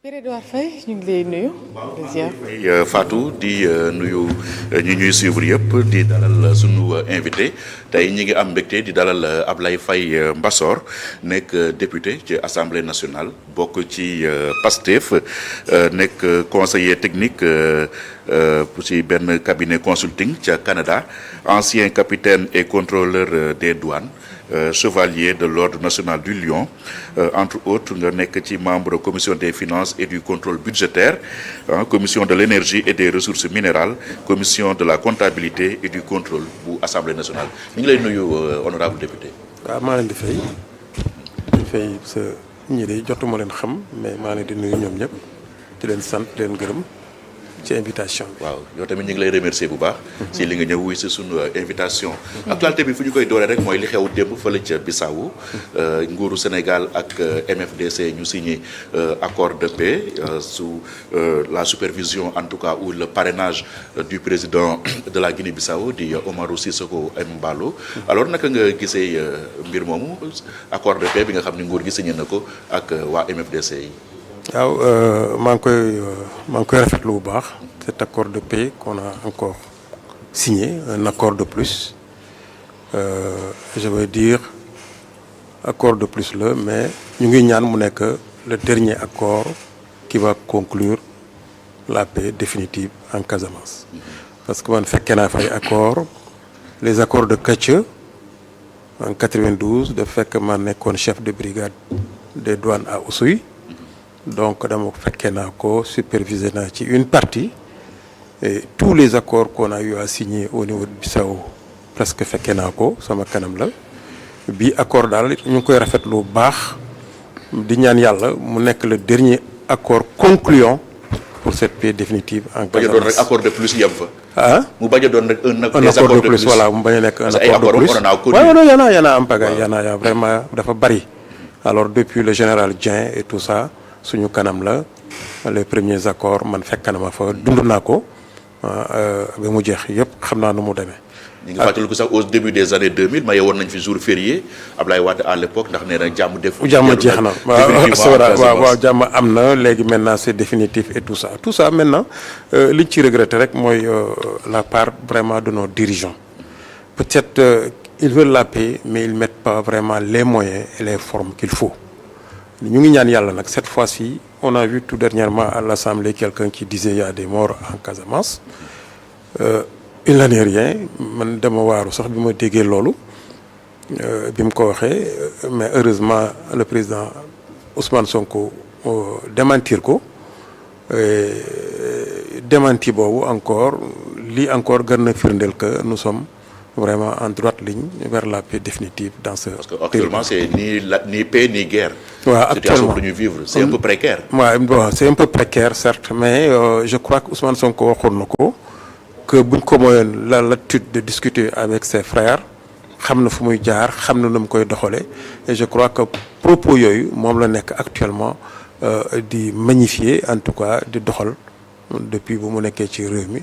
Pierre-Edouard Faye ñu ngi lay nuyu. Fatou di nuyu ñi ñuy suivre yëpp di dalal sunu invité tey ñi ngi am mbégte di dalal Ablaye Faye Mbassor nekk député ci assemblée nationale bokk ci PASTEF nekk conseiller technique ci benn cabinet consulting ca Canada ancien capitaine et contrôleur des douanes. Chevalier de l'ordre national du Lion entre autres nga nekk ci membre commission des finances et du contrôle budgétaire commission de l'énergie et des ressources minérales commission de la comptabilité et du contrôle bu assemblée nationale ñu ngi lay nuyu honorable député. waaw maa leen di fay sa ñi de jotuma leen xam mais maa leen di nuyu ñoom ñëpp di leen sant di leen gërëm ci invitation bi. waaw yow tamit ñu ngi lay remercier bu baax. ci li nga ñëw wuy si sunu invitation. actualité bi fu ñu koy dooree rek mooy li xew démb fële ca Bissau nguuru Sénégal ak MFDC ñu signé accord de paix sous la supervision en tout cas ou le parrainage du président de la Guinée-Bissau di Umaru Sissoco Embalo. alors naka nga gisee mbir moomu accord de paix bi nga xam ne nguur gi signé na ko ak waa MFDC yi. waaw maa ngi koy rafetlu bu baax cet accord de paix qu'on a encore signé un accord de plus je veux dire accord de plus la mais ñu ngi ñaan mu nekk le dernier accord qui va conclure la paix définitive en Casamance parce que man fekkee naa fay accord les accords de Kathieu en 92 de fekk ma nekkoon chef de brigade des douanes à Oussouye donc dama fekkee naa ko supervisé naa ci une partie et tous les accords qu'on a eu à signer au niveau de Bissau presque fekkee naa ko sama kanam la bi accord daal ñu ngi koy rafetlu bu baax di ñaan yàlla mu nekk le dernier accord concluant pour cette paix définitive en Casamance. bañ a doon rek accord de plus yem fa. mu bañ a doon rek un accord de plus voilà mu bañ a nekk un accord de plus waaw non y en a am pagaille y en a vraiment dafa bari alors depuis le général Dieng et tout ça. suñu kanam la les premiers accords man fekk na ma fa dund naa ko ba mu jeex yëpp xam naa nu mu demee. ñu ngi fàttaliku sax au début des années 2000 maye woon nañ fi jour férié Ablaye Wade à l'époque ndax nee na jàmm def. jàmm jeex na waaw jàmm am na léegi maintenant c'est définitif et tout ça maintenant liñ ci regretter rek mooy la part vraiment de nos dirigeants peut-être ils veulent la paix mais ils mettent pas vraiment les moyens et les formes qu'il faut. ñu ngi ñaan yàlla nag cette fois-ci on a vu tout dernièrement à l'Assemblée quelqu'un qui disait il y a des morts en Casamance il n'en est rien man dama waaru sax bi ma déggee loolu bi mu ko waxee mais heureusement le président Ousmane Sonko démentir ko démenti boobu encore lii encore gën na firndeel que nous sommes vraiment en droite ligne vers la paix définitive dans ce parce que actuellement c'est ni paix ni guerre. waaw actuellement situation bu ñu vivre c'est un peu précaire. waaw bon c'est un peu précaire certes mais je crois que Ousmane Sonko waxoon na ko que buñ ko mooyoon la latitude de discuter avec ses frères xam na fu muy jaar xam na nu mu koy doxalee et je crois que propos yooyu moom la nekk actuellement di magnifier en tout cas di doxal depuis bu mu nekkee ci réew mi.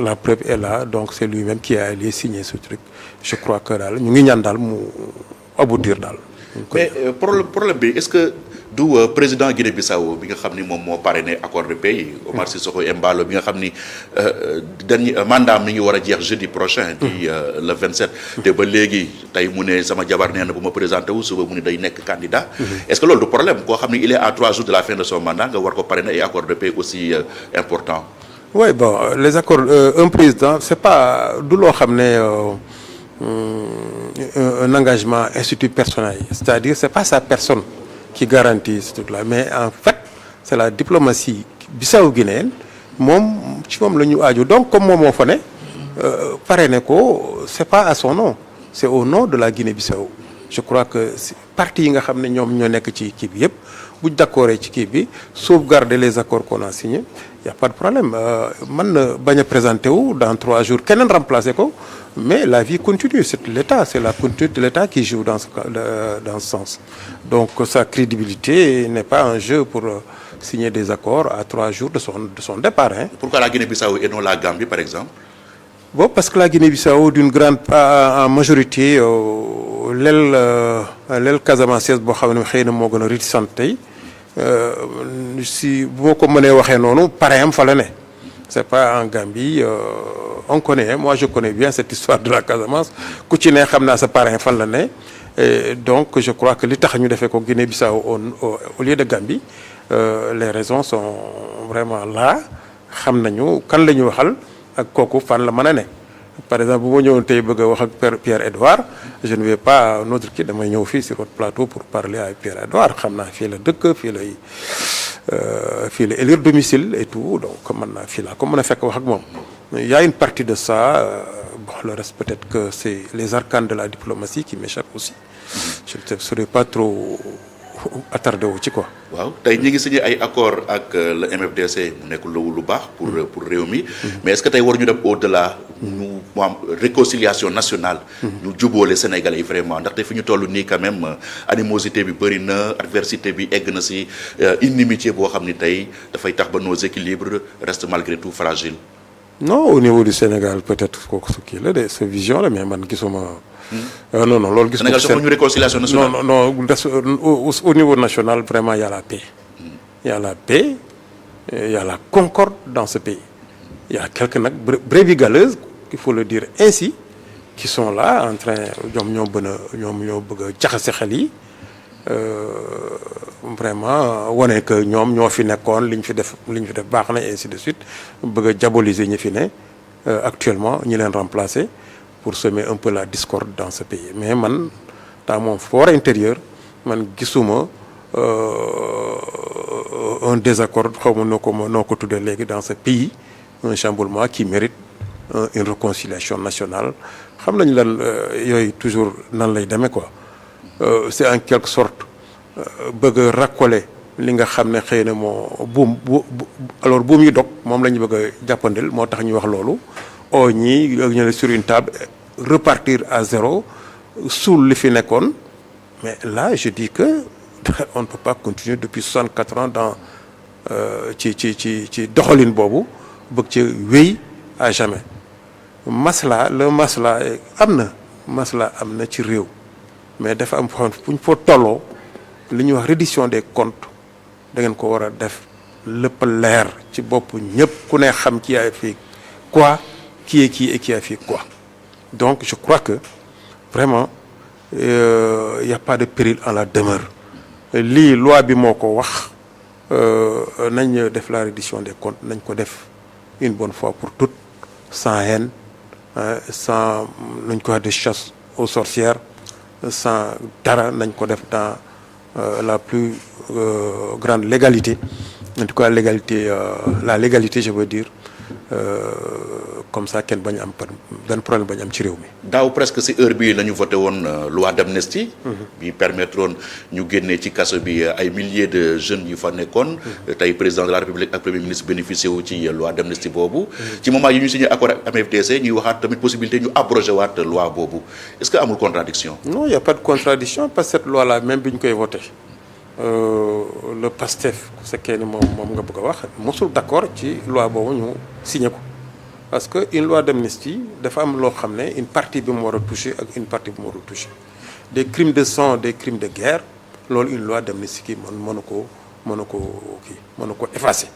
La preuve est là donc c'est lui-même qui a allé signer ce truc je crois que daal ñu ngi ñaan daal mu aboutir daal. mais problème bi est-ce que du président Guinée-Bissau bi nga xam ni moom moo parrainé accord de paix yi. Omar Sissoko Embalo bi nga xam ni dernier mandat mi ngi war a jeex jeudi prochain. di le 27. te ba léegi tey mu ne sama jabar nee na bu ma présenté wu suba mu ne day nekk candidat. est-ce que loolu du problème koo xam ni il est à 3 jours de la fin de son mandat nga war ko parrainer ay accord de paix aussi important. Oui bon les accords un président c'est pas du loo xam ne un engagement institut personnel c'est-à-dire c'est pas sa personne qui garantit ce truc-là mais en fait c'est la diplomatie bissau-guinéenne moom ci moom la ñu aaju donc comme moom moo fa ne parrainé ko c'est pas à son nom c'est au nom de la Guinée-Bissau je crois que parti yi nga xam ne ñoom ñoo nekk ci kii bi yëpp bu ñu d'accord ci kii bi sauvegarder les accords qu'on a signés y a pas de problème man na bañ a présenter wu dans 3 jours keneen remplacer ko mais la vie continue c'est l'État c'est la continuité de l'État qui joue dans ce sens donc sa crédibilité n'est pas un jeu pour signer des accords à 3 jours de son départ hein. Pourquoi la Guinée-Bissau et non la Gambie par exemple? Bon parce que la Guinée-Bissau d'une grande en majorité l'aile casamançaise boo xam ne xëy na moo gën a réticente tey si bu ma ko mënee waxee noonu parrain am fa la ne c'est pas en Gambie on connaît moi je connais bien cette histoire de la Casamance ku ci ne xam naa sa parrain fan la ne et donc je crois que li tax ñu defee ko Guinée-Bissau au lieu de Gambie les raisons sont vraiment là xam nañu kan la ñu waxal ak kooku fan la mën a ne par exemple bu ma ñëwoon tey bëgg a wax ak Pierre-Édouard je ne vais pas notre kii damay ñëw fii sur votre plateau pour parler avec Pierre-Édouard xam naa fii la dëkk fii la élire domicile et tout donc mën naa fii laa ko mën a fekk wax ak moom il y a une partie de ça bon le reste peut-être que c'est les arcanes de la diplomatie qui m'échappent aussi je ne serais pas trop attardé wu ci quoi. waaw tey ñu ngi signé ay accord ak le MFDC mu nekk lu baax pour réew mi. mais est-ce que tey waruñu dem au-delà. ñu am réconciliation nationale. ñu jubóole Sénégalais yi vraiment ndaxte fi ñu toll nii quand même animosité bi bëri na adversité bi egg na si inimitié boo xam ni tey dafay tax ba nos équilibres restent malgré tout fragiles. non au niveau du Sénégal peut-être kooku su kii la de sa vision la mais man gisuma. non loolu gis Sénégal soxla ñu réconciliation nationale. non au niveau national vraiment il y a la paix. Il y a la paix il y a la concorde dans ce pays. Il y a quelques nag brebis galeuses il faut le dire ainsi qui sont là en train ñoom ñoo bëgg a jaxase xel yi vraiment wane que ñoom ñoo fi nekkoon li ñu fi def baax na et ainsi de suite bëgg a diaboliser ñi fi ne actuellement ñi leen remplacer. Pour semer un peu la discorde dans ce pays mais man dans mon fort intérieur man gisuma un désaccord xaw ma noo ko tuddee léegi dans ce pays un chamboulement qui mérite une réconciliation nationale xam nañ lan yooyu toujours nan lay demee quoi c'est en quelque sorte bëgg a raccoler li nga xam ne xëy na moo alors buum yi dog moom la ñu bëgg a jàppandil moo tax ñu wax loolu oo ñii ñu sur une table repartir à zéro suul li fi nekkoon mais là je dis que on ne peut pas continuer depuis 64 ans dans ci doxalin boobu bëgg ci wéy à jamais masla am na ci réew mais dafa am foo fu ñu fa tolloo li ñuy wax reddition des comptes da ngeen ko war a def lépp leer ci bopp ñëpp ku ne xam qui a fait quoi qui est qui et qui a fait quoi donc je crois que vraiment y a pas de péril en la demeure lii loi bi moo ko wax nañ def la reddition des comptes nañ ko def une bonne fois pour toutes sans haine sans nañ ko wax de chasse aux sorcières sans dara nañ ko def dans la plus grande légalité en tout cas la légalité je veux dire comme ça kenn bañ am benn problème bañ am ci réew mi. daaw presque ci heure bii la ñu voté woon loi d'amnistie. bi permettre woon ñu génnee ci kaso bi ay milliers de jeunes yu fa nekkoon. tey président de la République ak premier ministre bénéficié wu ci loi d'amnistie boobu. ci moment yi ñu signé accord ak MFDC ñuy waxaat tamit possibilité ñu abrogé waat loi boobu est-ce que amul contradiction. non il y a pas de contradiction parce que cette loi là même bi ñu koy voté le PASTEF ku fekkee ni moom nga bëgg a wax mosul d'accord ci loi boobu ñu signé ko. parce que une loi d'amnistie dafa am loo xam ne une partie bi mu war a toucher ak une partie bi mu warul toucher des crimes de sang des crimes de guerre loolu une loi d'amnistie kii mënu ko effacer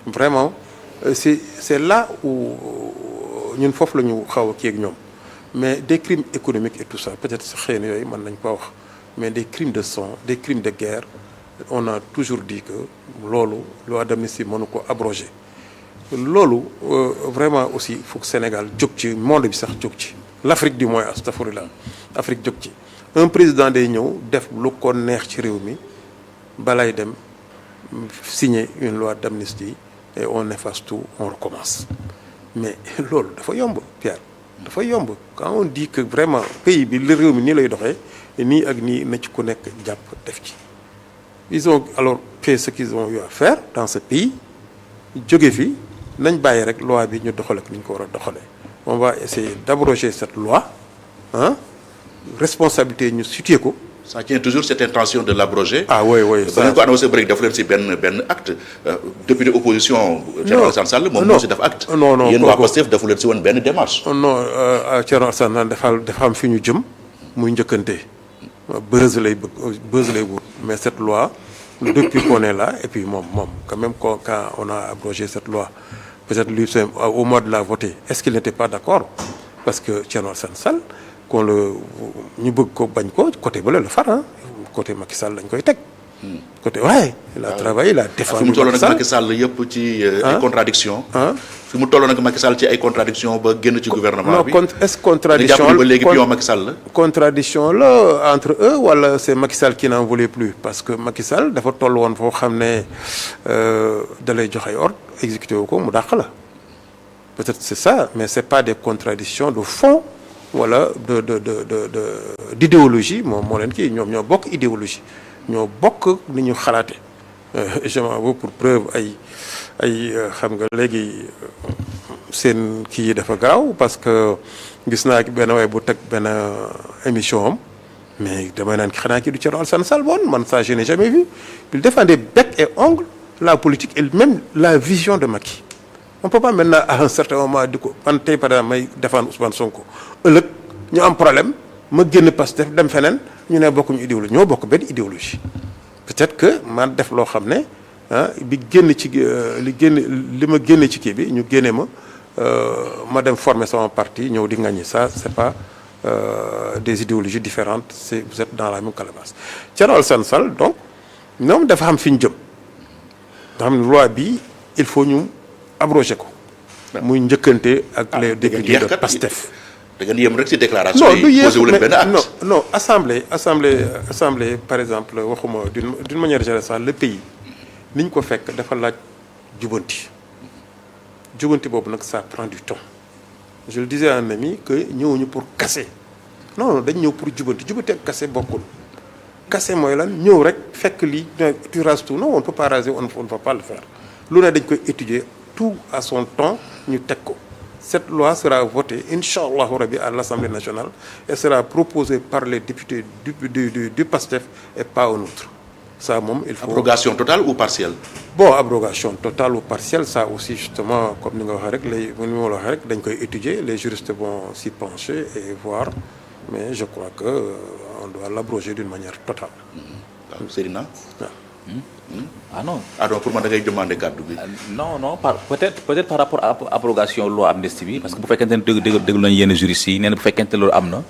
vraiment c'est là où ñun foofu la ñu xaw a kii ak ñoom mais des crimes économiques et tout ça peut-être sa xëy na yooyu mën nañ ko wax mais des crimes de sang des crimes de guerre on a toujours dit que loolu loi d'amnistie mënu ko abroger loolu vraiment aussi il faut que Sénégal jóg ci monde bi sax jóg ci l'Afrique du moins astafurlah Afrique jóg ci un président day ñëw def lu ko neex ci réew mi balay dem signer une loi d'amnistie et on efface tout on recommence mais loolu dafa yomb Pierre dafa yomb quand on dit que vraiment pays bi li réew mi nii lay doxee nii ak nii na ci ku nekk jàpp def ci ils ont alors fait ce qu'ils ont eu à faire dans ce pays jóge fi nañ bàyyi rek loi bi ñu doxale ko ni ñu ko war a doxalee on va essayer d'abroger cette loi responsabilité ñu situer ko. ça tient toujours cette intention de l'abroger. ah oui ba ngeen ko annoncé bëri def leen ci benn acte député opposition. Thierno Alassane Sall moom moo ci def acte. non yéen waa Pastef defu leen ci woon benn démarche. non Thierno Alassane dafa am fi ñu jëm muy njëkkante buzz lay wut mais cette loi depuis qu'on est là, et puis quand même quand on a abrogé cette loi, peut-être lui au mois de la voter, est-ce qu'il n'était pas d'accord? Parce que Thierno Alassane Sall qu'on le ñu bëgg ko bañ ko côté bële la far côté Macky Sall lañ koy teg. côté il a travaillé, il a défendu. fi mu tolloon ak Macky Sall yëpp ci ay contradiction fi mu tolloon ak Macky Sall ci ay contradiction ba génn ci gouvernement bi. non est-ce contradiction ba léegi pion Macky Sall la. contradiction là entre eux wala c'est Macky Sall qui n'en voulait plus parce que Macky Sall dafa toll woon foo xam ne da lay jox ay ordre exécuté wu ko mu dàq la peut-être c'est ça, mais c'est pas des contradictions de fond wala d'idéologie moo leen kii ñoom ñoo bokk idéologie ñoo bokk ni ñu xalaate je m'en veux pour preuve ay xam nga léegi seen kii yi dafa garaaw parce que gis naa benn waay bu teg benn émission am mais damay naan xanaa kii du Thierno Alassane Sall bon man ça je n'ai jamais vu. Il défendait bec et ongle la politique et même la vision de Macky. On peut pas maintenant à un certain moment di ko man tey par exemple may défendre Ousmane Sonko ëllëg ñu am problème ma génn Pastef dem feneen ñu ne bokkuñu idéologie ñoo bokk benn idéologie. Peut-être que man def loo xam ne bi génn ci li ma génne ci kii bi ñu génne ma dem former sama parti ñëw di ŋaññi ça c'est pas des idéologies différentes c'est vous êtes dans la même calebasse. Thierno Alassane Sall donc ñoom dafa xam fi ñu jëm nga xam ne loi bi il faut ñu abroger ko. muy njëkkante ak les députés de Pastef. da ngeen yem rek ci déclaration yi posé wu leen benn acte. non assemblée par exemple waxuma d'une manière générale le pays ni ñu ko fekk dafa laaj jubanti boobu nag ça prend du temps. Je le disais à un ami que ñëwuñu pour casser non dañ ñëw pour jubanti ak casser bokkul. Casser mooy lan ñëw rek fekk lii tu rases tout non on ne peut pas raser on ne va pas le faire lu ne dañ koy étudier tout à son temps ñu teg ko. Cette loi sera votée inchallah rabbi à l'Assemblée nationale et sera proposée par les députés du PASTEF et pas un autre. Ça moom il faut. Abrogation totale ou partielle? Bon, abrogation totale ou partielle, ça aussi justement comme ni nga waxee rek ni ma la waxee rek dañ koy étudier, les juristes vont s'y pencher et voir, mais je crois que on doit l'abroger d'une manière totale. Seydina. Ah non. Ah donc pour man da ngay demander kàddu bi. non peut-être par rapport à abrogation loi amnistie bi parce que bu fekkente ne déglu nañu yenn juristes yi nee na bu fekkente loolu am na.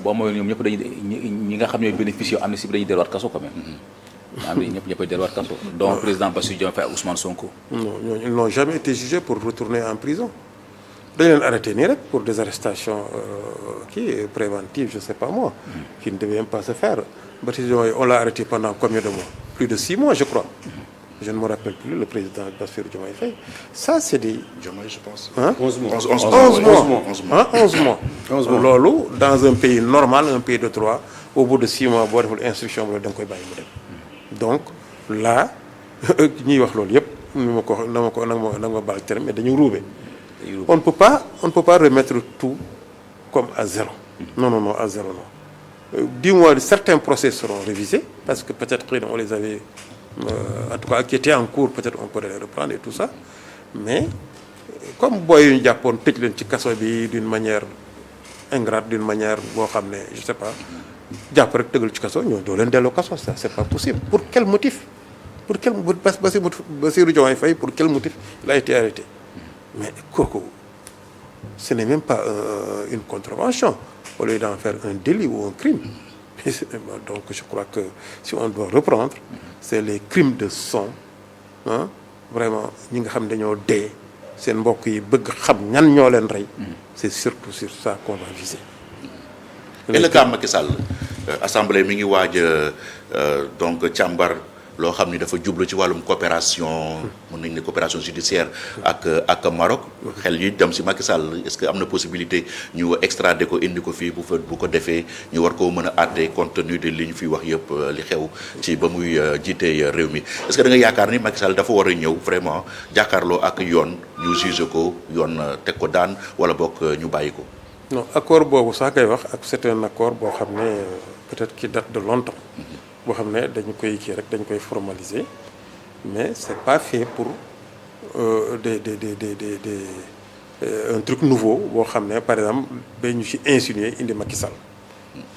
boo mooy ñoom ñëpp dañuy ñi nga xam ne bénéficié amnistie bi dañuy delluwaat kaso quand même. maanaam ñëppay delluwaat kaso. donc président Bassirou Diomaye Faye ak Ousmane Sonko. Non, ils n'ont jamais été jugés pour retourner en prison. dañ leen arrêté nii rek pour des arrestations préventives je sais pas moi. qui ne devaient même pas se faire. Bassirou on l'a arrêté pendant combien de mois? Plus de 6 mois je crois. Je ne me rappelle plus le président Bassirou Diomaye Faye. Ça c'est des. Diomaye je pense. 11 mois. 11 mois. loolu dans un pays normal un pays de droit au bout de 6 mois boo deful instruction boobu da nga koy bàyyi mu dem. Donc là ñuy wax loolu yëpp na ma baal terme mais dañu ruube. On ne peut pas remettre tout comme à zéro. Non à zéro non. Du moins certains procès seront révisés parce que peut-être on les avait en tout cas qui étaient en cours peut-être on pourrait les reprendre et tout ça mais comme booy yu ñu jàppoon tëj leen ci kaso bi d'une manière ingrate d'une manière boo xam ne je sais pas jàpp rek tëgal ci kaso ñoo doo leen delloo kaso ça c'est pas possible. Pour quel motif Bassirou Diomaye Faye pour quel motif il a été arrêté mais kooku ce n'est même pas une contravention au lieu d'en faire un délit ou un crime. Donc je crois que si on doit reprendre c'est les crimes de sang vraiment ñi nga xam ne dañoo dee seen mbokk yi bëgg xam ñan ñoo leen rey c'est surtout sur ça qu'on va viser. Et le cas Macky Sall assemblée mi ngi waaj donc càmbar loo xam ni dafa jublu ci wàllum coopération mën nañ ne coopération judiciaire ak Maroc xel yi dem si Macky Sall est-ce que am na possibilité ñu extrader ko indi ko fii bu ko defee ñu war koo mën a àtte compte tenu de li ñu fi wax yëpp li xew ci ba muy jiitee réew mi est-ce que da nga yaakaar ni Macky Sall dafa war a ñëw vraiment jàkkaarloo ak yoon ñu juge ko yoon teg ko daan wala bokk ñu bàyyi ko. Non accord boobu sax koy wax ak c'est un accord boo xam ne peut-être qui date de longtemps. boo xam ne dañu koy formaliser mais c'est pas fait pour un truc nouveau boo xam ne par exemple ba ñu ci insinuer indi Macky Sall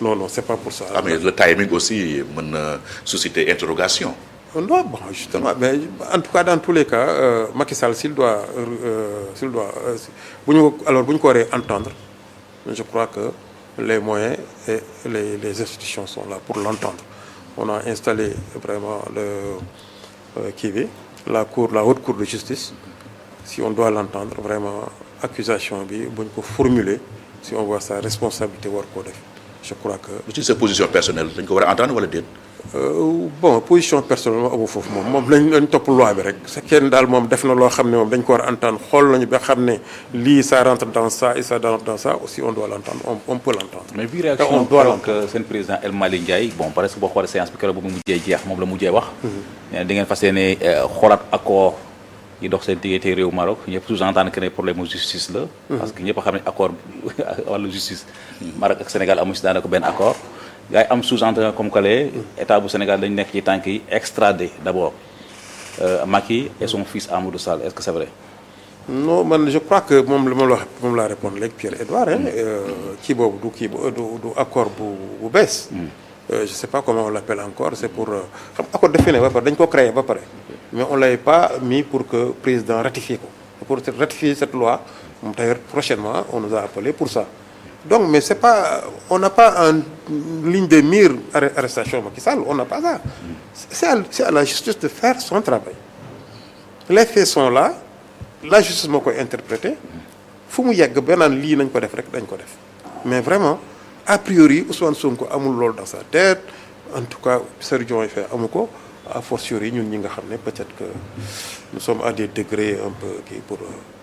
Non, c'est pas pour ça. Ah, mais le timing aussi mën na susciter interrogation. Non, bon, justement, mais en tout cas, dans tous les cas, Macky Sall, bu ñu ko waree entendre, je crois que les moyens et les institutions sont là pour l'entendre. On a installé vraiment la haute cour de justice. Si on doit l'entendre, vraiment, accusation bi bu ñu ko formuler, si on voit sa responsabilité war koo def. Je crois que. ci sa position personnelle dañ ko war a entendre wala déet. Bon, position personnelle amu foofu moom lañ topp loi bi rek c'est kenn daal moom def na loo xam ne moom dañ ko war a entendre xool nañu ba xam ne lii ça rentre dans ça et ça rentre dans ça aussi on doit l'entendre on peut l'entendre. mais bii réaction donc seen président El Malick Ndiaye bon presque boo xoolee séance bi keroog bu mu mujjee jeex moom la mujjee wax. nee di ngeen fas yéene xoolaat accord yi dox seen diggante réew Maroc ñëpp sous-entendre que ne problème mu justice la. parce que ñëpp a xam ne accord wàllu justice. Maroc ak Sénégal amu si daanaka benn accord. gars yi am sous-entendu comme que état bu Sénégal dañu nekk ci tànk yi extradé d'abord Macky et son fils Amadou Sall est-ce que c'est vrai. non man je crois que moom laa répondre léegi Pierre-Edouard kii boobu du accord bu bees. Je sais pas comment on l'appelle encore c'est pour xam accord défini ba pare dañ ko créé ba pare mais on l'avait pas mis pour que président ratifie ko pour ratifier cette loi moom d'ailleurs prochainement on nous a appelé pour ça. Donc, mais c'est pas, on n'a pas en ligne de mire arrestation Macky Sall, on n'a pas ça. C'est à la justice de faire son travail. Les faits sont là, la justice moo koy interprété fu mu yegg ba naan lii nañ ko def rek dañ ko def mais vraiment a priori Ousmane Sonko amul loolu dans sa tête en tout cas Bassirou Diomaye Faye amu ko a fortiori ñun ñi nga xam ne peut-être que nous sommes à des degrés un peu pour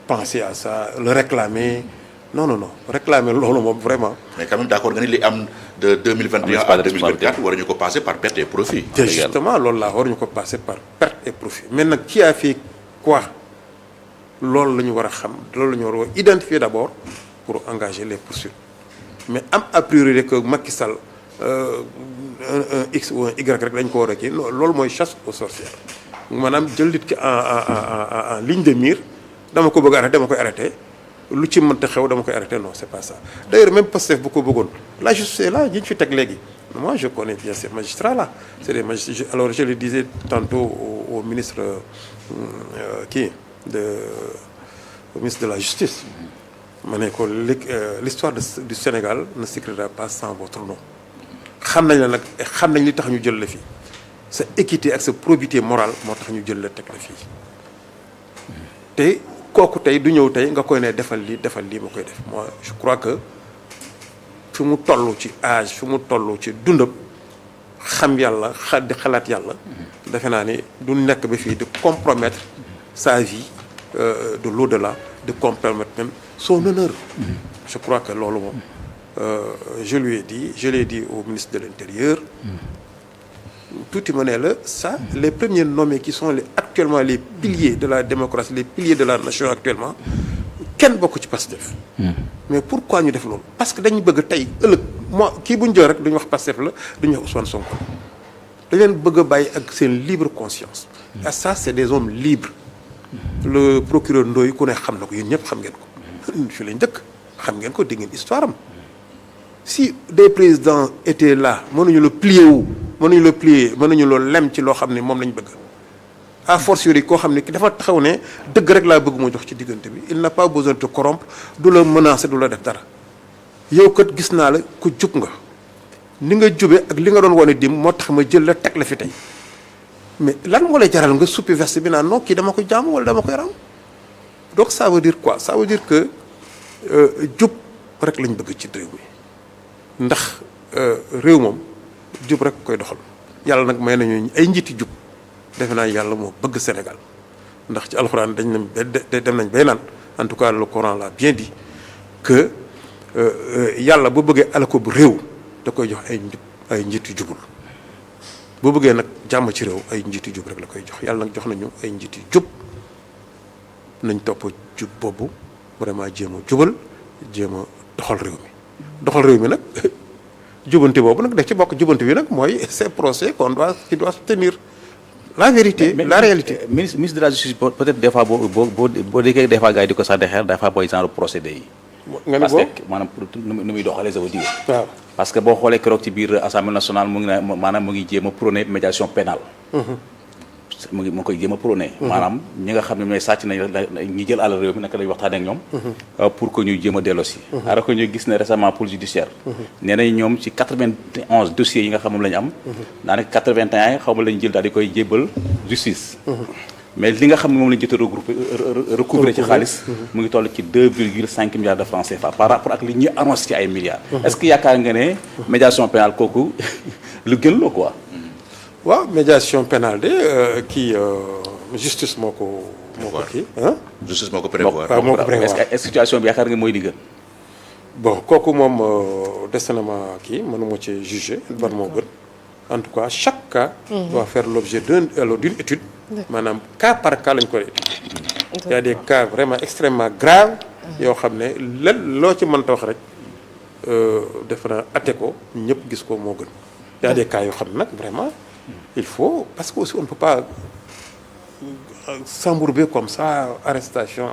penser à ça, le réclamer. Non réclamer loolu moom vraiment. mais quand même d'accord nga ni li am de 2021 à 2024 waruñu ko passer par perte et profit. te justement loolu laa waruñu ko passer par perte et profit mais nag qui a fait quoi loolu la ñu war a xam loolu la ñu war a identifier d'abord pour engager les poursuites mais am a priori que Macky Sall un X ou un Y rek dañ ko war a kii loolu mooy chasse aux sorcières maanaam jël nit ki en ligne de mire dama ko bëgg a arrêter dama koy arrêter. lu ci mënta xew dama koy arrêter non c'est pas ça d'ailleurs même Pastef bu ko bëggoon la justice est là ñi ñu fi teg léegi moi je connais bien ces magistrats là c'est des magistrats alors je le disais tantôt au ministre au ministre de la justice ma ne ko l'histoire du Sénégal ne s'écrira pas sans votre nom xam nañ la nag xam nañ li tax ñu jël la fii sa équité ak sa probité morale moo tax ñu jël la teg la fii te kooku tey du ñëw tey nga koy ne defal lii ma koy def moi je crois que fi mu toll ci âge fi mu toll ci dundam xam yàlla di xalaat yàlla defe naa ni du nekk ba fii de compromettre sa vie de l'au-delà de compromettre même son honneur je crois que loolu moom je l'ai dit au ministre de l'Intérieur tuuti ma ne la ça les premiers nommés qui sont actuellement les piliers de la démocratie les piliers de la nation actuellement kenn bokk ci Pastef mais pourquoi ñu def loolu parce que dañu bëgg tey ëllëg kii bu ñu jël rek duñu wax Pastef la duñu wax Ousmane Sonko dañ leen bëgg a bàyyi ak seen libre conscience et ça c'est des hommes libres le procureur Ndoye ku ne xam na ko yéen ñëpp xam ngeen ko fi lañ dëkk xam ngeen ko dégg ngeen histoire am si des présidents étaient là mënuñu la mënuñu la lem ci loo xam ne moom lañ bëgg à fortiori koo xam ne ki dafa taxaw ne dëgg rek laa bëgg moo jox ci diggante bi il n'a pas besoin de te corrompre du la menacer du la def dara yow kat gis naa la ku jub nga ni nga jube ak li nga doon wane dim moo tax ma jël la teg la fi tey mais lan moo lay jaral nga suppi veste bi naan non kii dama ko jaamu wala dama koy ram donc ça veut dire quoi ça veut dire que jub rek lañ bëgg ci réew mi ndax réew moom jub rek koy doxal yàlla nag may nañu ay njiiti jub defe naa yàlla moo bëgg Sénégal ndax ci alxuraan dem nañ bay naan en tout cas le Coran l'a bien dit que yàlla bu bëggee alako bu réew da koy jox ay njiiti jubul bu bëggee nag jàmm ci réew ay njiiti jub rek la koy jox yàlla nag jox nañu ay njiiti jub nañ topp jub boobu vraiment jéem a jubal jéem a doxal réew mi nag jubante boobu nag daf ci bokk jubante bi nag mooy ces procès qui doit se tenir la vérité la réalité. ministre de la justice peut-être des fois boo déggee des fois gars yi di ko sax de xeer des fois booy genre procédé yi. nga ne parce boo que maanaam pour nu muy doxalee ça veut dire. waaw parce que boo xoolee keroog ci biir assemblée nationale mu ngi ne maanaam mu ngi jéem a prôné médiation pénale. mu ngi koy jéem a prôné. maanaam ñi nga xam ne ñooy sàcc nañ ñi jël àll réew mi naka lañu waxtaanee ak ñoom. pour que ñuy jéem a delloosi. alors que ñu gis ne récemment police judiciaire. nee nañ ñoom ci 91 dossiers yi nga xam moom la ñu am. daanaka 81 xaw ma la ñu jël daal di koy jébbal justice. mais li nga xam ne moom la ñu jot a regroupé recouvrer ci xaalis. mu ngi toll ci 2,5 milliards de francs CFA par rapport ak li ñuy annoncé ci ay milliards. est-ce que yaakaar nga ne médiation pénale kooku lu gën la quoi. waaw médiation pénale de kii justice moo ko kii justice moo ko prévoir. waaw moo ko prévoir est-ce que situation bi yaakaar nga mooy li gën. bon kooku moom des na ma kii mënuma ci juger ban moo gën en tout cas chaque cas doit faire l'objet d'une étude maanaam cas par cas lañ koy étudier. Il y a des cas vraiment extrêmement graves yoo xam ne loo ci mënta wax rek def na atte ko ñëpp gis ko moo gën. Il y a des cas yoo xam ne nag vraiment il faut parce que aussi on ne peut pas s'embourber comme ça arrestation.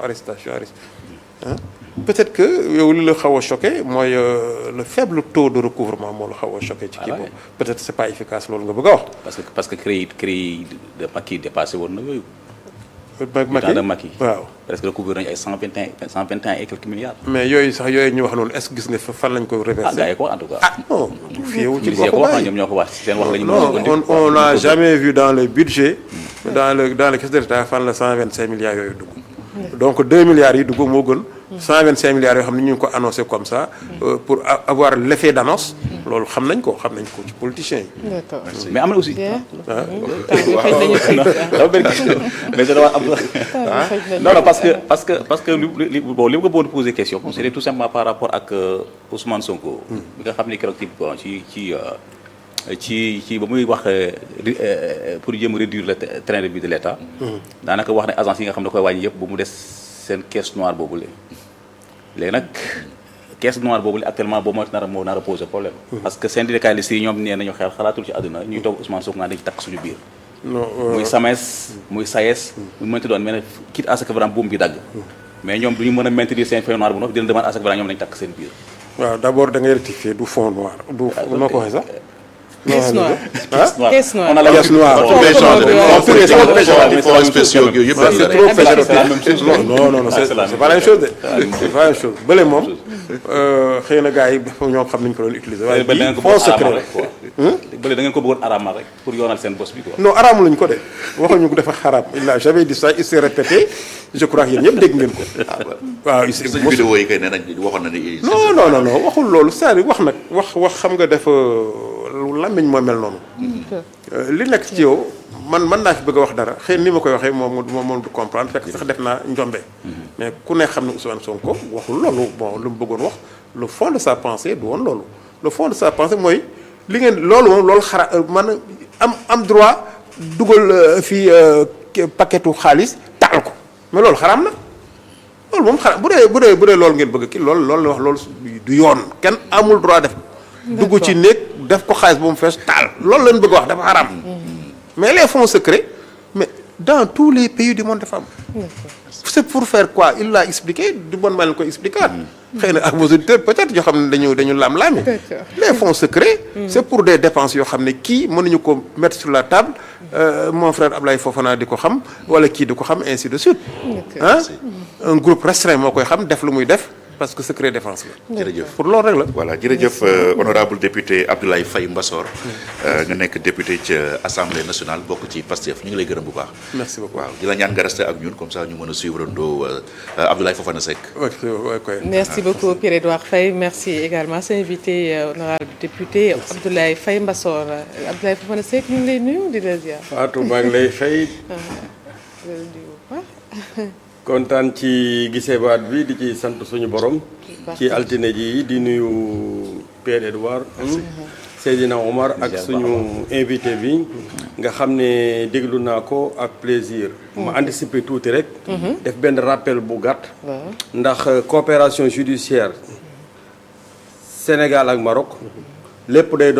Peut-être que yow li la xaw a choqué mooy le faible taux de recouvrement moo la xaw a choqué ci kii boobu peut-être c'est pas efficace loolu nga bëgg a wax. parce que crédit de Macky dépassé woon na yooyu. Macky de Macky waaw. parce que recouvré nañu ay 121 et quelques milliards. mais yooyu sax yooyu ñu wax noonu est-ce que gis nga fan lañ ko reversé. gars yi ko en tout cas. non fii wu ci ko wax ñoom ñoo ko wax seen wax la ñu. non on n'a jamais vu dans le budget. dans le caisse de l'État fan la 125 milliards yooyu dugg. donc 2 milliards yi dugg moo gën. 125 milliards yoo xam ne ñu ngi ko annoncé comme ça pour avoir l'effet d'annonce loolu xam nañ ko ci politiciens yi. D'accord. mais am na aussi. mais non parce que li ma ko bëggoon poser question c'était tout simplement par rapport ak Ousmane Sonko. bi nga xam ni keroog ci ba muy wax pour jéem a réduire le train de vie de l'État. daanaka wax ne agence yi nga xam ne koy wàññi yëpp ba mu des seen caisse noire boobu léegi nag caisse noire boobu actuellement boobu moo nar a poser problème. parce que syndicalistes yi ñoom nee nañu xalaatul ci àdduna ñuy toog Ousmane Sonko naan dañu takk suñu biir. muy SAMES muy SAES muy mënti doon mais nag quitte à ce que vraiment buum bi dagg. mais ñoom du ñu mën a maintenir seen feuille noire bu noppi dina demande à ce que vraiment ñoom nañu takk seen biir. waaw d'abord da ngay rectifier du fond noir du noo ko waxee sax. Caisse noire. Caisse noire. On a la Caisse noire. fonds spéciaux yooyu yëpp c'est trop péjoratif. Non, c'est pas la même chose de. C'est pas la même chose bële moom xëy na gars yi ñoom xam nañu ko doon utiliser. waaye bii fonds secret bële da ngeen ko bëggoon araamal rek pour yoonal seen bos bi quoi. non araamaluñ ko de waxuñu ko dafa xaraam j'avais dit ça il s'est répété je crois que yéen ñëpp dégg ngeen ko. waaw suñu vidéo yi kay nee nañ waxoon na ni. non waxul loolu c'est-à-dire wax nag wax xam nga dafa làmmiñ moo mel noonu. li nekk ci yow man naa fi bëgg a wax dara xëy ni ma koy waxee moom du comprendre fekk sax def naa njombe. mais ku ne xam ne Ousmane Sonko waxul loolu bon lu mu bëggoon wax le fond de sa pensée du woon loolu. le fond de sa pensée mooy li ngeen loolu moom loolu man am droit dugal fii paquetu xaalis taal ko mais loolu xaraam na. loolu moom xaraam bu dee loolu ngeen bëgg kii loolu la wax loolu du yoon kenn amul droit def. dugg ci néeg def ko xaalis ba mu fees taal loolu lañ bëgg wax dafa xaraam. mais les fonds secrets mais dans tous les pays du monde dafa am. c'est pour faire quoi il l'a expliqué du bon ma leen koy expliquer. xëy na ak vos auditeurs peut-être yoo xam ne dañu lam-laame. les fonds secrets. c'est pour des dépenses yoo xam ne kii mënuñu ko mettre sur la table. mon frère Ablaye Fofana di ko xam wala kii di ko xam ainsi de suite. Un groupe restreint moo koy xam def lu muy def. parce que secret défense la. jërëjëf pour loolu rek la. voilà jërëjëf honorable député Abdoulaye Faye Mbassor. nga nekk député ci assemblée nationale bokk ci Pastef ñu ngi lay gërëm bu baax. merci beaucoup waaw di la ñaan nga rester ak ñun comme ça ñu mën a suivre ndoo Abdoulaye Fofana Seck. merci beaucoup Pierre-Edouard Faye merci également sa invité honorable député Abdoulaye Faye Mbassor Abdoulaye Fofana Seck ñu ngi lay nuyu di la ziar. Fatou maa ngi lay fay. kontaan ci giseebaat bi di ci sant suñu borom ci altine ji di nuyu Pierre-Edouard Seydina Omar ak suñu invité bi nga xam ne déglu naa ko ak plaisir ma anticiper tuuti rek def benn rappel bu gàtt ndax coopération judiciaire Sénégal ak Maroc lépp day doon